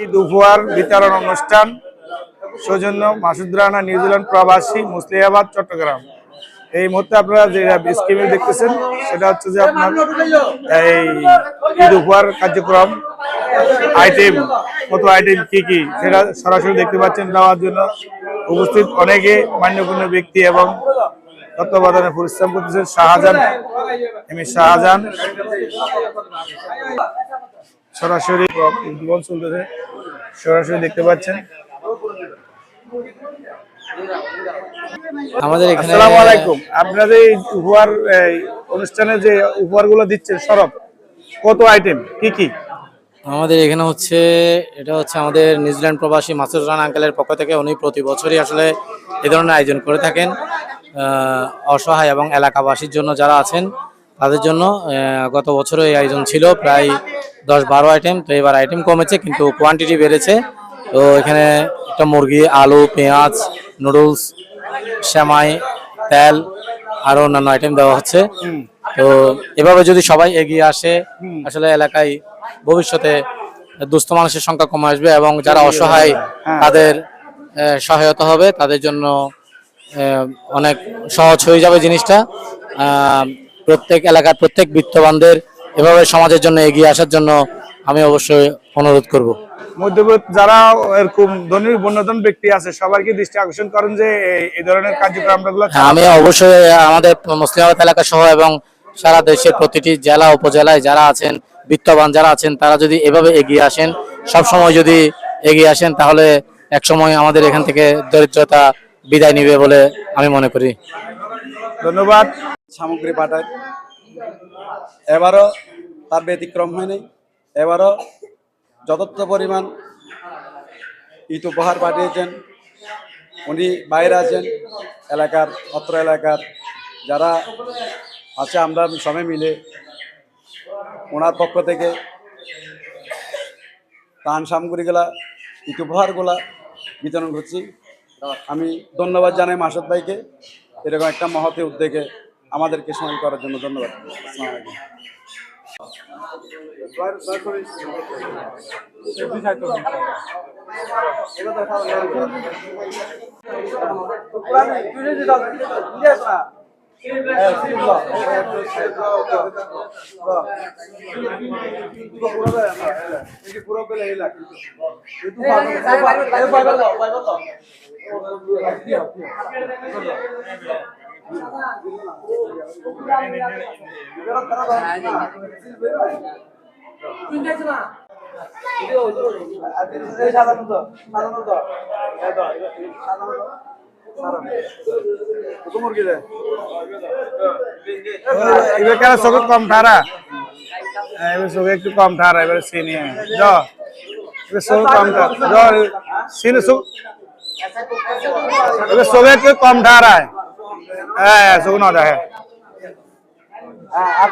ঈদ উপহার বিতরণ অনুষ্ঠান সৌজন্য মাসুদ রানা নিউজিল্যান্ড প্রবাসী মুসলিয়াবাদ চট্টগ্রাম। এই মুহূর্তে আপনারা যে স্কিমে দেখতেছেন সেটা হচ্ছে যে আপনার এই ঈদ উপহার কার্যক্রম আইটেম, কত আইটেম কি সেটা সরাসরি দেখতে পাচ্ছেন। দেওয়ার জন্য উপস্থিত অনেকে মান্যগণ্য ব্যক্তি এবং তত্ত্বাবধানে পরিশ্রম করতেছেন শাহজাহান সরাসরি জীবন চলতেছে, সরাসরি দেখতে পাচ্ছেন। আমাদের এখানে আসসালামু আলাইকুম। আপনাদের এই উপহার অনুষ্ঠানে যে উপহারগুলো দিচ্ছেন সরব কত আইটেম কি? আমাদের এখানে এটা হচ্ছে আমাদের নিউজিল্যান্ড প্রবাসী মাসুদ রানা আঙ্কেলের পক্ষ থেকে। উনি প্রতি বছরই আসলে এই ধরনের আয়োজন করে থাকেন অসহায় এবং এলাকাবাসীর জন্য যারা আছেন তাদের জন্য। গত বছরও এই আয়োজন ছিল প্রায় 10-12 আইটেম। তো এবার আইটেম কমেছে কিন্তু কোয়ান্টিটি বেড়েছে। তো এখানে একটা মুরগি, আলু, পেঁয়াজ, নুডলস, সেমাই, তেল আরো অন্যান্য আইটেম দেওয়া হচ্ছে। তো এভাবে যদি সবাই এগিয়ে আসে আসলে এলাকায় ভবিষ্যতে দুস্থ মানুষের সংখ্যা কমে আসবে এবং যারা অসহায় তাদের সহায়তা হবে, তাদের জন্য অনেক সহজ হয়ে যাবে জিনিসটা। প্রত্যেক এলাকার প্রত্যেক বিত্তবানদের এভাবে সমাজের জন্য এগিয়ে আসার জন্য আমি অবশ্যই অনুরোধ করব। মধ্যবিত্ত যারা এরকম ধনী বন্যধন ব্যক্তি আছে সবাইকে দৃষ্টি আকর্ষণ করেন যে এই ধরনের কার্যক্রমগুলো। আমি অবশ্যই আমাদের মুসলিমাবাদ এলাকা সহ এবং সারা দেশের প্রতিটি জেলা উপজেলায় যারা আছেন বিত্তবান যারা আছেন তারা যদি এভাবে এগিয়ে আসেন, সব সময় যদি এগিয়ে আসেন, তাহলে একসময় আমাদের এখান থেকে দরিদ্রতা বিদায় নিবে বলে আমি মনে করি। ধন্যবাদ। সামগ্রী পাঠায়, এবারও তার ব্যতিক্রম হয়নি। এবারও যথার্থ পরিমাণ ঈদ উপহার পাঠিয়েছেন। উনি বাইরে আছেন, অত্র এলাকার যারা আছে আমরা সবাই মিলে ওনার পক্ষ থেকে ত্রাণ সামগ্রীগুলা, ঈদ উপহারগুলা বিতরণ করছি। আমি ধন্যবাদ জানাই মাসুদ ভাইকে এরকম একটা মহৎ উদ্যোগে আমাদেরকে সামিল করার জন্য। ধন্যবাদ। এবার চোখে কম ঠারা, এবার চোখে একটু কম ঠারা, এবার চিনি চোখে কম চিনি এবার চোখে একটু কম ঠারায়। হ্যাঁ চোখ না দেখে আর